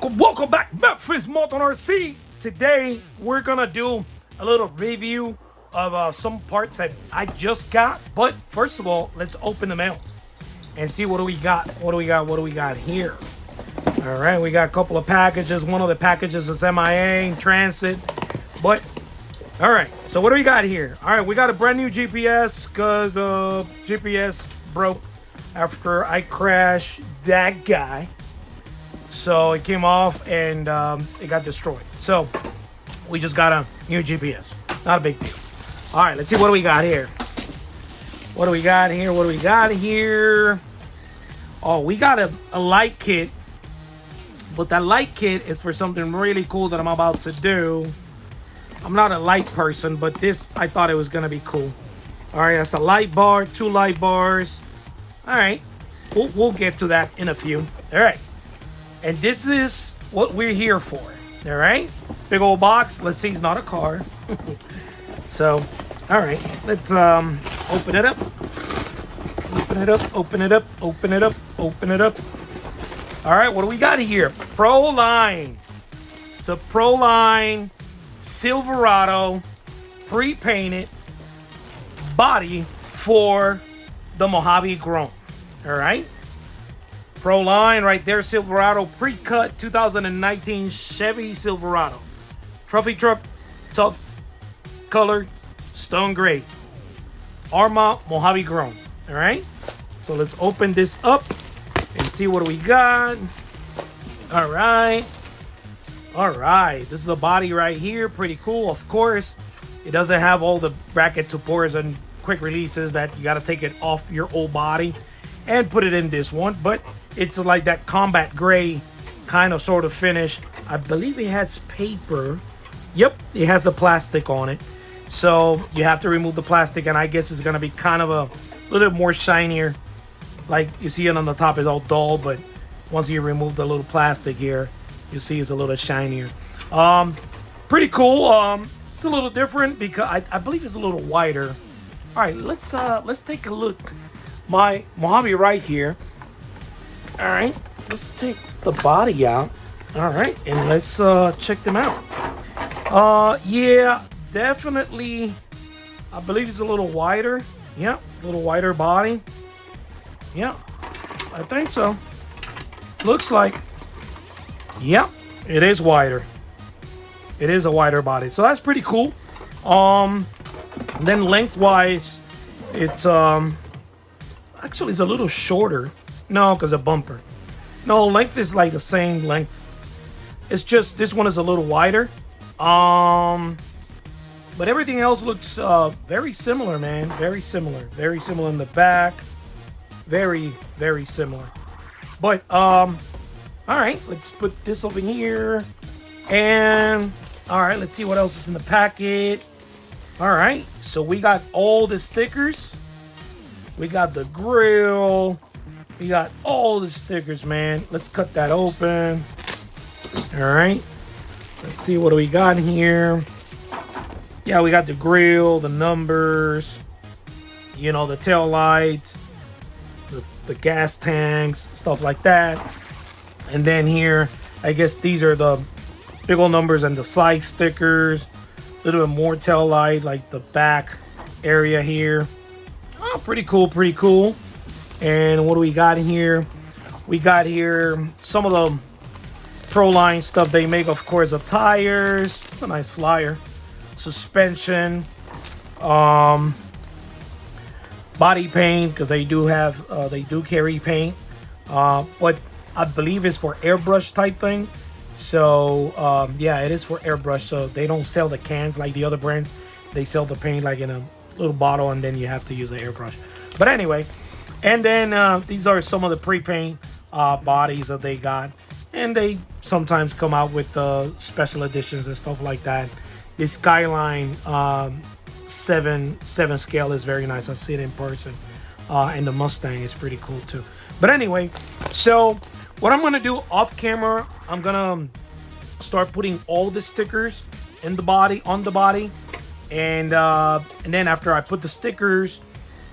Welcome back, Memphis Motor RC. Today we're gonna do a little review of some parts that I just got. But first of all, let's open the mail and see what do we got. What do we got here? All right, we got a couple of packages. One of the packages is MIA in transit, but all right. So what do we got here? All right, we got a brand new GPS because GPS broke after I crashed that guy. So it came off and it got destroyed. So we just got a new GPS. Not a big deal. All right, let's see what do we got here. What do we got here? Oh, we got a light kit. But that light kit is for something really cool that I'm about to do. I'm not a light person, but this, I thought it was going to be cool. All right, that's a light bar, 2 light bars. All right, we'll get to that in a few. All right. And this is what we're here for, all right? Big old box. Let's see, it's not a car. So, all right, let's open it up. Open it up, open it up, open it up, open it up. All right, what do we got here? Proline. It's a Proline Silverado pre-painted body for the Mojave Grom, all right? Proline right there, Silverado, pre-cut 2019 Chevy Silverado. Trophy truck, tough colored, stone gray. ARRMA Mojave Grom, all right? So let's open this up and see what we got. All right. All right, this is a body right here, pretty cool. Of course, it doesn't have all the bracket supports and quick releases that you got to take it off your old body and put it in this one, but it's like that combat gray kind of sort of finish. I believe it has paper. Yep, it has the plastic on it. So you have to remove the plastic, and I guess it's going to be kind of a little bit more shinier. Like you see it on the top is all dull, but once you remove the little plastic here, you see it's a little shinier. Pretty cool. It's a little different because I believe it's a little wider. All right, let's take a look. My Mojave right here. All right, let's take the body out. All right, and let's check them out. Yeah, definitely. I believe it's a little wider. Yeah, a little wider body. Yeah, I think so. Looks like. Yeah, it is wider. It is a wider body, so that's pretty cool. Then lengthwise, it's actually it's a little shorter. No, because a bumper. No, length is like the same length. It's just this one is a little wider. But everything else looks very similar, man. Very similar. Very similar in the back. Very, very similar. But all right, let's put this over here. And all right, let's see what else is in the packet. All right, so we got all the stickers. We got the grill. We got all the stickers, man. Let's cut that open. All right. Let's see what do we got here. Yeah, we got the grill, the numbers, you know, the tail lights, the gas tanks, stuff like that. And then here, I guess these are the big old numbers and the side stickers. A little bit more tail light, like the back area here. Oh, pretty cool, pretty cool. And what do we got here? We got here some of the Proline stuff they make, of course, of tires. It's a nice flyer. Suspension. Body paint, because they do have, they do carry paint. But I believe it's for airbrush type thing. So, yeah, it is for airbrush. So they don't sell the cans like the other brands. They sell the paint like in a little bottle, and then you have to use an airbrush. But anyway, and then these are some of the pre-paint bodies that they got. And they sometimes come out with special editions and stuff like that. The Skyline 7 scale is very nice. I see it in person. And the Mustang is pretty cool too. But anyway, so what I'm going to do off camera, I'm going to start putting all the stickers in the body, on the body. And then after I put the stickers,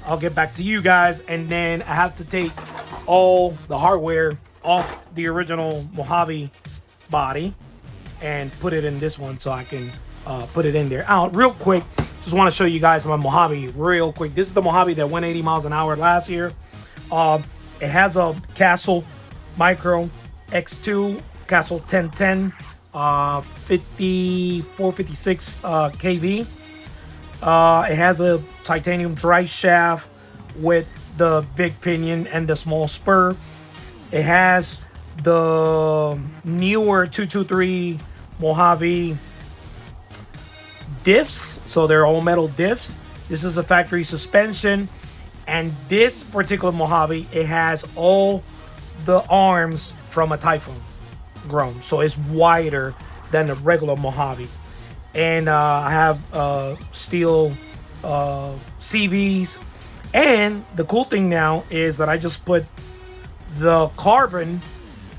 I'll get back to you guys. And then I have to take all the hardware off the original Mojave body and put it in this one so I can put it in there. Out real quick, just want to show you guys my Mojave real quick. This is the Mojave that went 80 miles an hour last year. It has a Castle Micro X2, Castle 1010, 5456 kV. It has a titanium drive shaft with the big pinion and the small spur. It has the newer 223 Mojave diffs, so they're all metal diffs. This is a factory suspension, and this particular Mojave, it has all the arms from a Typhoon Grom, so it's wider than the regular Mojave. And I have steel CVs, and the cool thing now is that I just put the carbon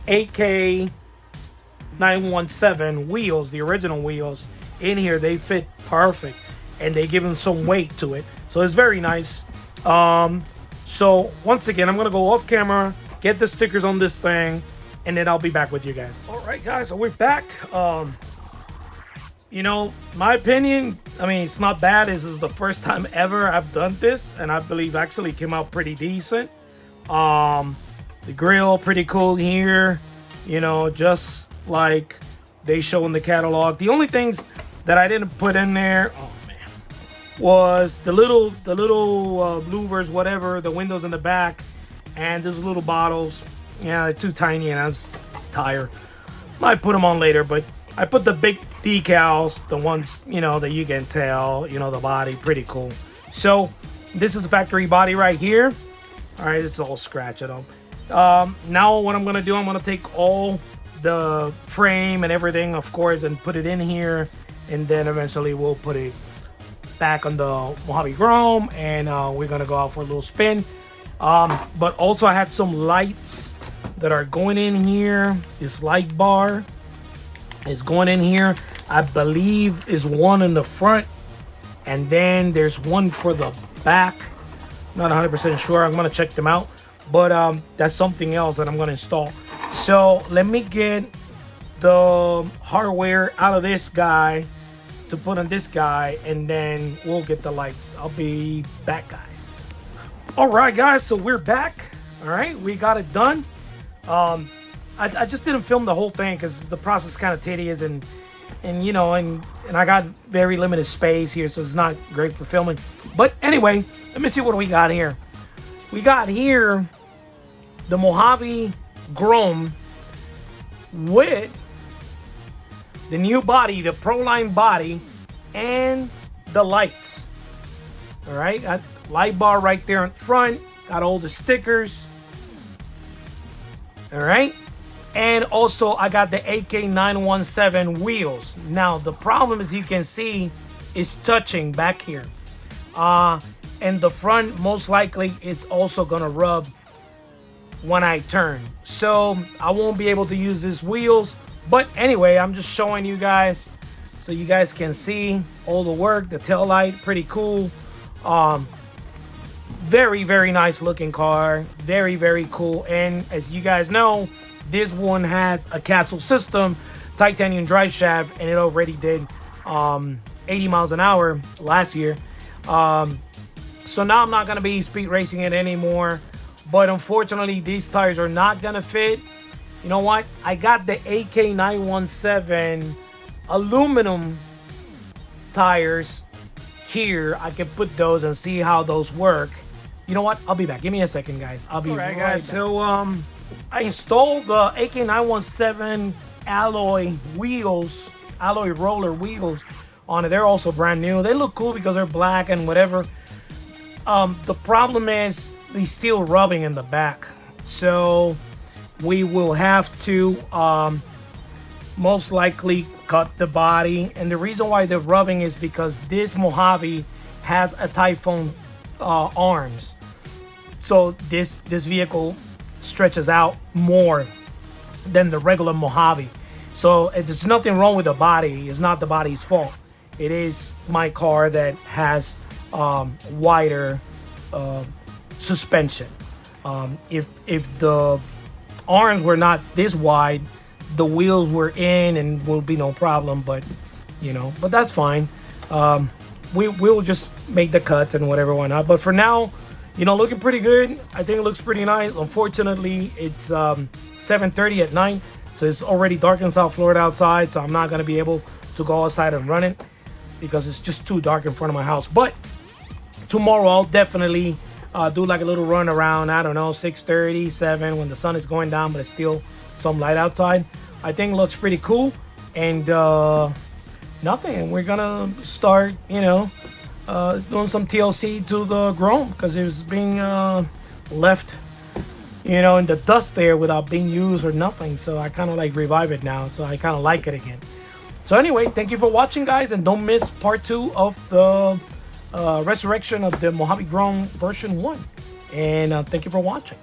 AK917 wheels, the original wheels, in here. They fit perfect, and they give them some weight to it, so it's very nice. So once again, I'm gonna go off camera, get the stickers on this thing, and then I'll be back with you guys. All right, guys, so we're back. You know, my opinion, I mean, it's not bad. This is the first time ever I've done this, and I believe actually came out pretty decent. The grill, pretty cool here, you know, just like they show in the catalog. The only things that I didn't put in there, oh man, was the little louvers, whatever, the windows in the back, and those little bottles. Yeah, they're too tiny, and I'm tired. Might put them on later, but I put the big decals, the ones, you know, that you can tell, you know, the body, pretty cool. So this is a factory body right here. All right, it's all scratched up. Now what I'm gonna do, I'm gonna take all the frame and everything, of course, and put it in here, and then eventually we'll put it back on the Mojave Grom, and we're gonna go out for a little spin. But also I had some lights that are going in here. This light bar is going in here. I believe is one in the front, and then there's one for the back. Not 100% sure. I'm gonna check them out, but that's something else that I'm gonna install. So let me get the hardware out of this guy to put on this guy, and then we'll get the lights. I'll be back, guys. All right, guys, so we're back. All right, we got it done. I just didn't film the whole thing because the process is kind of tedious, and you know, and I got very limited space here, so it's not great for filming. But anyway, let me see what we got here. We got here the Mojave Grom with the new body, the Proline body, and the lights. All right, got light bar right there in front. Got all the stickers. All right. And also I got the AK917 wheels. Now the problem, as you can see, is touching back here. And the front, most likely, it's also gonna rub when I turn. So I won't be able to use these wheels. But anyway, I'm just showing you guys so you guys can see all the work. The tail light, pretty cool. Very, very nice looking car. Very, very cool. And as you guys know, this one has a Castle system, titanium drive shaft, and it already did 80 miles an hour last year. So now I'm not going to be speed racing it anymore. But unfortunately, these tires are not going to fit. You know what? I got the AK917 aluminum tires here. I can put those and see how those work. You know what? I'll be back. Give me a second, guys. I'll be right back. So I installed the AK917 alloy wheels, alloy roller wheels on it. They're also brand new. They look cool because they're black and whatever. The problem is the steel rubbing in the back. So we will have to most likely cut the body. And the reason why they're rubbing is because this Mojave has a Typhoon arms. So this vehicle stretches out more than the regular Mojave. So there's nothing wrong with the body. It's not the body's fault. It is my car that has wider suspension. If the arms were not this wide, the wheels were in and will be no problem, but you know, but that's fine. We'll just make the cuts and whatever, why not. But for now, you know, looking pretty good. I think it looks pretty nice. Unfortunately, it's 7:30 at night, so it's already dark in South Florida outside, so I'm not gonna be able to go outside and run it because it's just too dark in front of my house. But tomorrow I'll definitely do like a little run around, I don't know, 6:30, 7 when the sun is going down, but it's still some light outside. I think it looks pretty cool. And nothing, we're gonna start, you know, doing some TLC to the Grom because it was being left, you know, in the dust there without being used or nothing. So I kind of like revive it now, so I kind of like it again. So anyway, thank you for watching, guys, and don't miss part 2 of the resurrection of the Mojave Grom version 1. And thank you for watching.